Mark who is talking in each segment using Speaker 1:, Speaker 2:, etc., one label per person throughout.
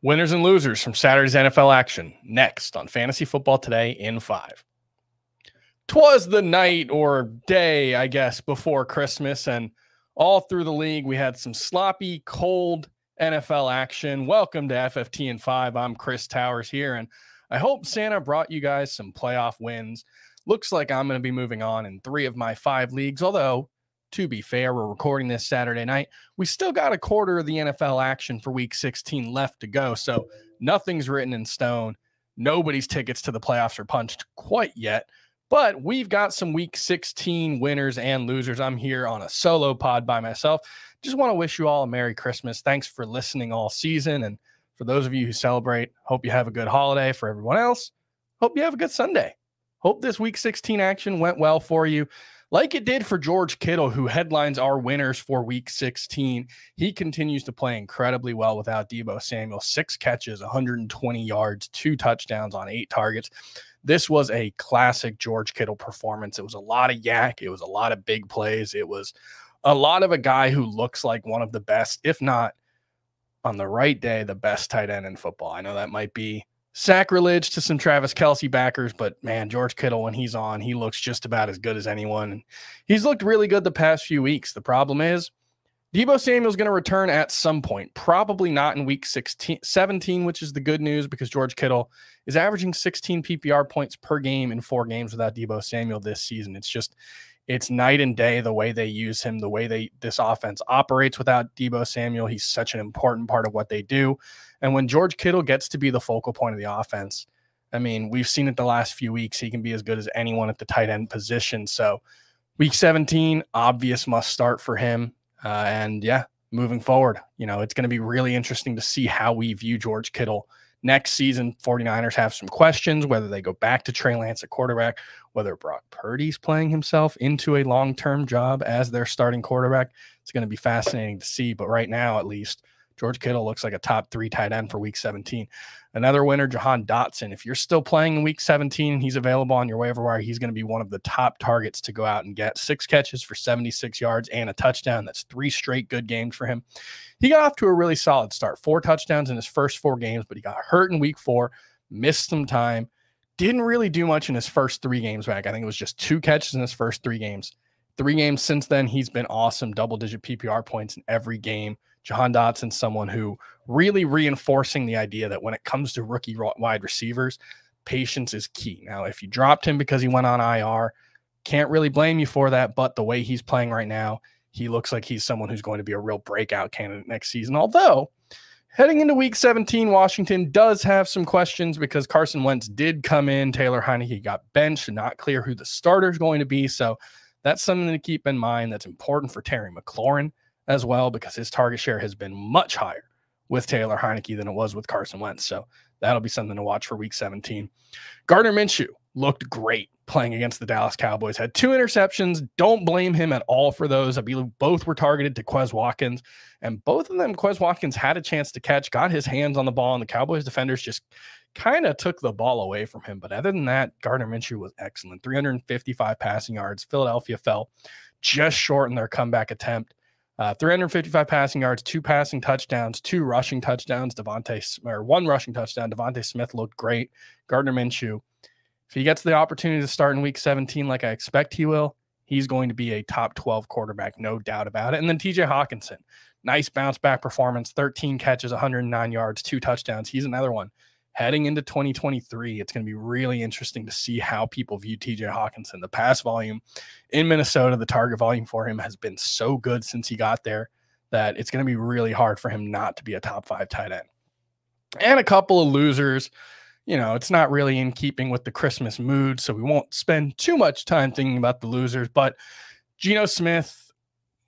Speaker 1: Winners and losers from Saturday's NFL action next on Fantasy Football Today in 5. 'Twas the night or day, I guess, before Christmas, and all through the league we had some sloppy, cold NFL action. Welcome to FFT in 5. I'm Chris Towers here, and I hope Santa brought you guys some playoff wins. Looks like I'm going to be moving on in 3 of my 5 leagues, although to be fair, we're recording this Saturday night. We still got a quarter of the NFL action for Week 16 left to go, so nothing's written in stone. Nobody's tickets to the playoffs are punched quite yet, but we've got some Week 16 winners and losers. I'm here on a solo pod by myself. Just want to wish you all a Merry Christmas. Thanks for listening all season, and for those of you who celebrate, hope you have a good holiday. For everyone else, hope you have a good Sunday. Hope this Week 16 action went well for you. Like it did for George Kittle, who headlines our winners for Week 16. He continues to play incredibly well without Deebo Samuel. 6 catches, 120 yards, 2 touchdowns on 8 targets. This was a classic George Kittle performance. It was a lot of yak. It was a lot of big plays. It was a lot of a guy who looks like one of the best, if not on the right day, the best tight end in football. I know that might be sacrilege to some Travis Kelce backers, but man, George Kittle, when he's on, he looks just about as good as anyone. And he's looked really good the past few weeks. The problem is Deebo Samuel's going to return at some point, probably not in Week 17, which is the good news because George Kittle is averaging 16 PPR points per game in 4 games without Deebo Samuel this season. It's night and day the way they use him, the way this offense operates without Deebo Samuel. He's such an important part of what they do. And when George Kittle gets to be the focal point of the offense, I mean, we've seen it the last few weeks. He can be as good as anyone at the tight end position. So Week 17, obvious must start for him. And yeah, moving forward, it's going to be really interesting to see how we view George Kittle next season. 49ers have some questions, whether they go back to Trey Lance at quarterback, whether Brock Purdy's playing himself into a long-term job as their starting quarterback. It's going to be fascinating to see. But right now, at least, George Kittle looks like a top 3 tight end for Week 17. Another winner, Jahan Dotson. If you're still playing in Week 17 and he's available on your waiver wire, he's going to be one of the top targets to go out and get. 6 catches for 76 yards and a touchdown. That's 3 straight good games for him. He got off to a really solid start. 4 touchdowns in his first 4 games, but he got hurt in Week 4, missed some time, didn't really do much in his first 3 games back. I think it was just 2 catches in his first 3 games. 3 games since then, he's been awesome, double-digit PPR points in every game. Jahan Dotson, someone who really reinforcing the idea that when it comes to rookie wide receivers, patience is key. Now, if you dropped him because he went on IR, can't really blame you for that, but the way he's playing right now, he looks like he's someone who's going to be a real breakout candidate next season. Although, heading into Week 17, Washington does have some questions because Carson Wentz did come in. Taylor Heineke got benched and not clear who the starter is going to be. So that's something to keep in mind. That's important for Terry McLaurin as well, because his target share has been much higher with Taylor Heineke than it was with Carson Wentz. So that'll be something to watch for Week 17. Gardner Minshew looked great playing against the Dallas Cowboys. Had 2 interceptions. Don't blame him at all for those. I believe both were targeted to Quez Watkins, and both of them, Quez Watkins had a chance to catch, got his hands on the ball, and the Cowboys defenders just kind of took the ball away from him. But other than that, Gardner Minshew was excellent. 355 passing yards. Philadelphia fell just short in their comeback attempt. 355 passing yards, 2 passing touchdowns, 2 rushing touchdowns. 1 rushing touchdown. Devontae Smith looked great. Gardner Minshew, if he gets the opportunity to start in Week 17 like I expect he will, he's going to be a top 12 quarterback, no doubt about it. And then TJ Hawkinson, nice bounce back performance, 13 catches, 109 yards, 2 touchdowns. He's another one. Heading into 2023, it's going to be really interesting to see how people view TJ Hawkinson. The pass volume in Minnesota, the target volume for him has been so good since he got there that it's going to be really hard for him not to be a top 5 tight end. And a couple of losers. It's not really in keeping with the Christmas mood, so we won't spend too much time thinking about the losers. But Geno Smith,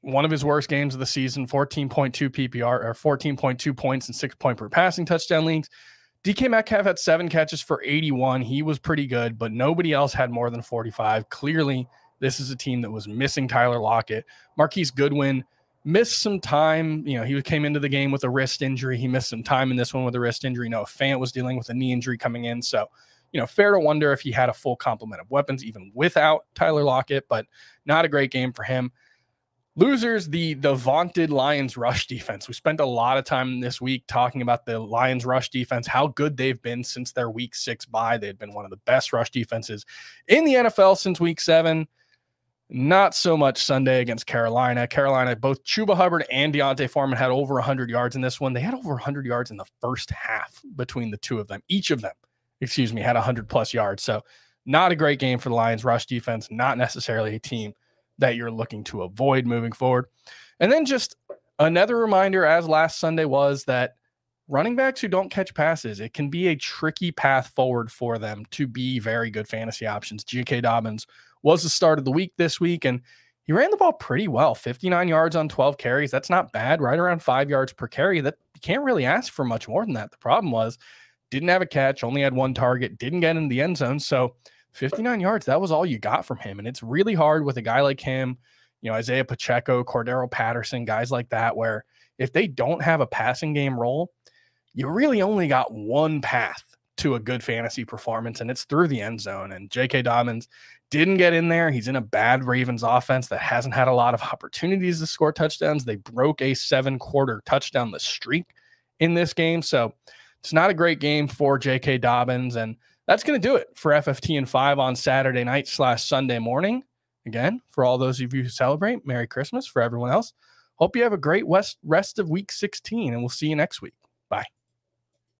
Speaker 1: one of his worst games of the season, 14.2 PPR or 14.2 points and 6 point per passing touchdown leagues. DK Metcalf had 7 catches for 81. He was pretty good, but nobody else had more than 45. Clearly, this is a team that was missing Tyler Lockett. Marquise Goodwin missed some time. He came into the game with a wrist injury. He missed some time in this one with a wrist injury. Noah Fant was dealing with a knee injury coming in. So, fair to wonder if he had a full complement of weapons, even without Tyler Lockett, but not a great game for him. Losers, the vaunted Lions rush defense. We spent a lot of time this week talking about the Lions rush defense, how good they've been since their week 6 bye. They've been one of the best rush defenses in the NFL since week 7. Not so much Sunday against Carolina. Carolina, both Chuba Hubbard and Deontay Foreman had over 100 yards in this one. They had over 100 yards in the first half between the two of them. Each of them, had 100-plus yards. So not a great game for the Lions rush defense, not necessarily a team that you're looking to avoid moving forward. And then just another reminder, as last Sunday was, that running backs who don't catch passes, it can be a tricky path forward for them to be very good fantasy options. J.K. Dobbins was the start of the week this week, and he ran the ball pretty well. 59 yards on 12 carries. That's not bad. Right around 5 yards per carry. That you can't really ask for much more than that. The problem was didn't have a catch, only had one target, didn't get in the end zone. So 59 yards, that was all you got from him. And it's really hard with a guy like him, Isaiah Pacheco, Cordero Patterson, guys like that, where if they don't have a passing game role, you really only got one path to a good fantasy performance, and it's through the end zone. And J.K. Dobbins didn't get in there. He's in a bad Ravens offense that hasn't had a lot of opportunities to score touchdowns. They broke a 7-quarter touchdown-less streak in this game. So it's not a great game for J.K. Dobbins. And that's going to do it for FFT and 5 on Saturday night / Sunday morning. Again, for all those of you who celebrate, Merry Christmas. For everyone else, hope you have a great rest of week 16, and we'll see you next week.